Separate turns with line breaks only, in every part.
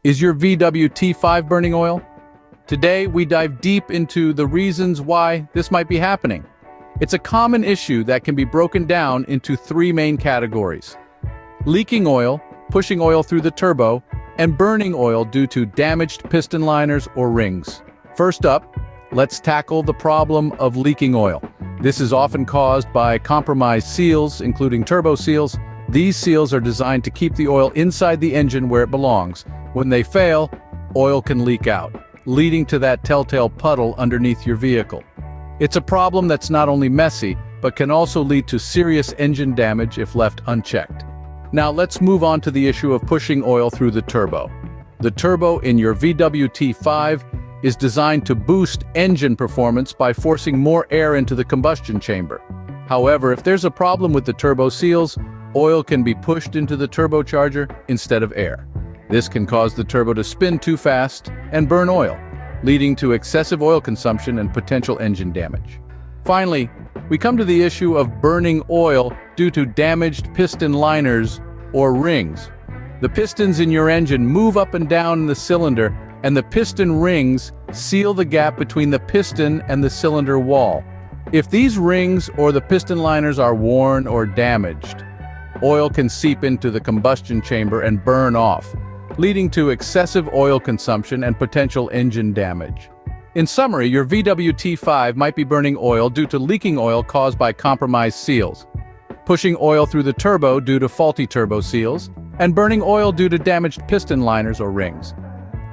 Is your VWT5 burning oil? Today, we dive deep into the reasons why this might be happening. It's a common issue that can be broken down into three main categories: leaking oil, pushing oil through the turbo, and burning oil due to damaged piston liners or rings. First up, let's tackle the problem of leaking oil. This is often caused by compromised seals, including turbo seals. These seals are designed to keep the oil inside the engine where it belongs. When they fail, oil can leak out, leading to that telltale puddle underneath your vehicle. It's a problem that's not only messy, but can also lead to serious engine damage if left unchecked. Now let's move on to the issue of pushing oil through the turbo. The turbo in your VWT5 is designed to boost engine performance by forcing more air into the combustion chamber. However, if there's a problem with the turbo seals, oil can be pushed into the turbocharger instead of air. This can cause the turbo to spin too fast and burn oil, leading to excessive oil consumption and potential engine damage. Finally, we come to the issue of burning oil due to damaged piston liners or rings. The pistons in your engine move up and down in the cylinder, and the piston rings seal the gap between the piston and the cylinder wall. If these rings or the piston liners are worn or damaged, oil can seep into the combustion chamber and burn off, leading to excessive oil consumption and potential engine damage. In summary, your VWT5 might be burning oil due to leaking oil caused by compromised seals, pushing oil through the turbo due to faulty turbo seals, and burning oil due to damaged piston liners or rings.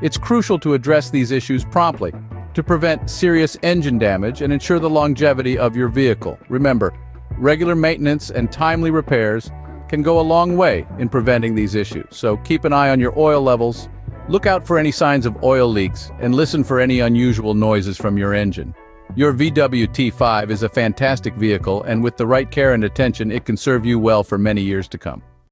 It's crucial to address these issues promptly to prevent serious engine damage and ensure the longevity of your vehicle. Remember, regular maintenance and timely repairs can go a long way in preventing these issues. So keep an eye on your oil levels, look out for any signs of oil leaks, and listen for any unusual noises from your engine. Your VWT5 is a fantastic vehicle, and with the right care and attention, it can serve you well for many years to come.